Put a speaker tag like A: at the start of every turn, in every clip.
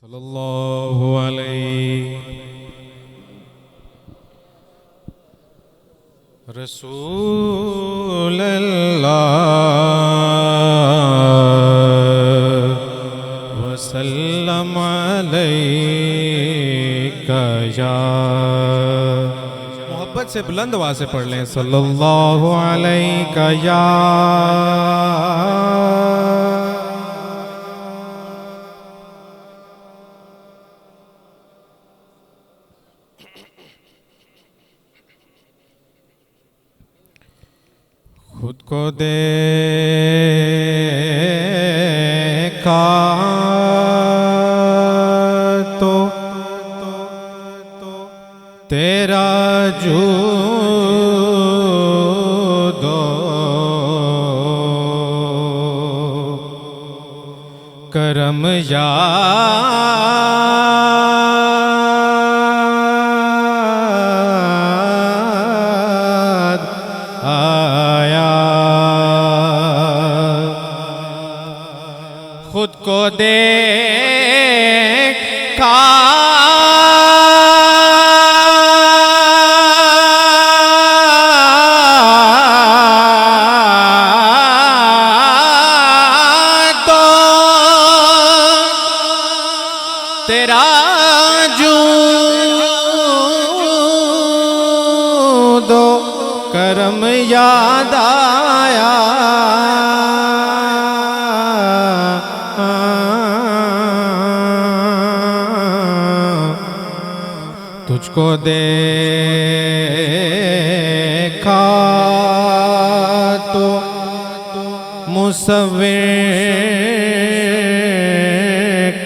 A: सल्लल्लाहु अलैहि रसूलल्लाह वसल्लम अलैका या। मोहब्बत से बुलंद आवाज से पढ़ लें सल्लल्लाहु अलैका या। खुद को देखा तो तेरा जूदो करम याद आया। खुद को देखा तो तेरा जूदो करम याद आया। तुझको देखा तो मुसव्विर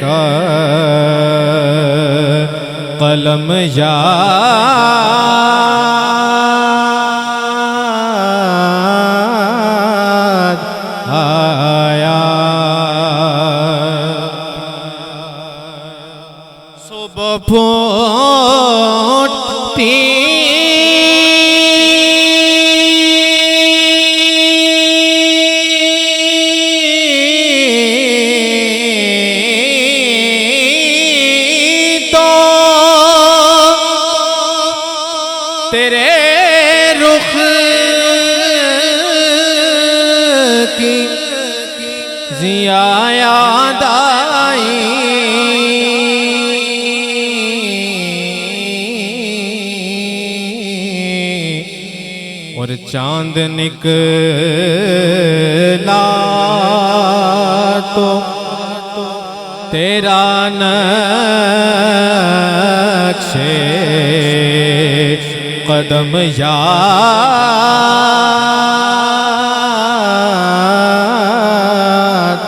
A: का कलम याद आया। सुबह फूटती तो तेरे रुख की ज़िया याद आई। और चांद निकला तो तेरा नक्शे कदम याद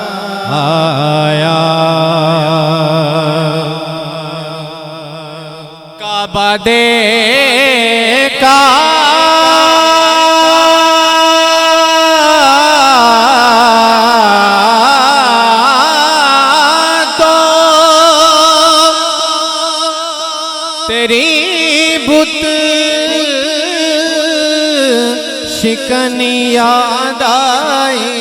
A: आया। काबा देखा तो तेरी बुत शिकनी याद आई।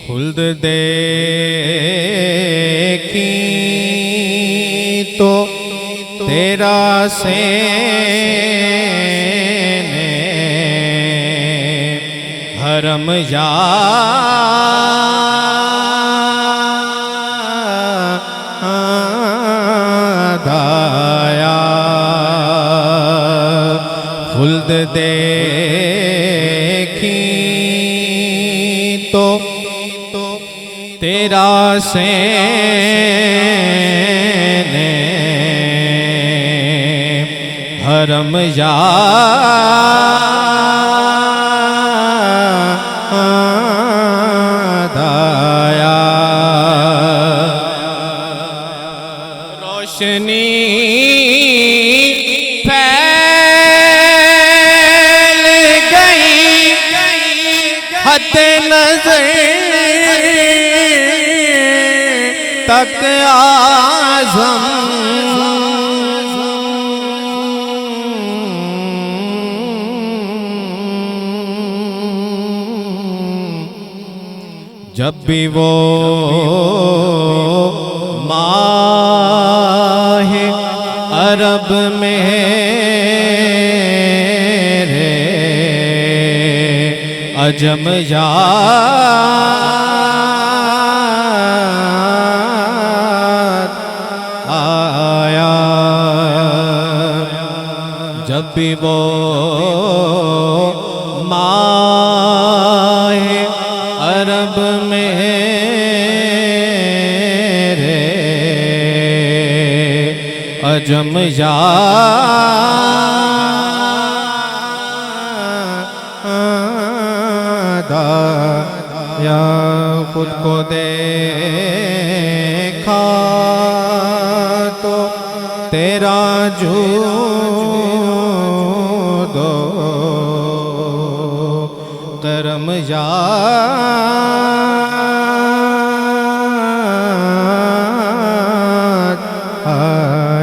A: खुल्द देखी तो तेरा सेने हरम याद आया। खुल्द देखी तो तेरा सेने हरम याद आया। रोशनी फैल गई हद नजर तक आज़म जब भी वो माहे अरब में रे अजम याद आया, जब भी वो माहे अरब में रे अजम याद आया, खुद को देखा तो तेरा जूदो करम याद आया।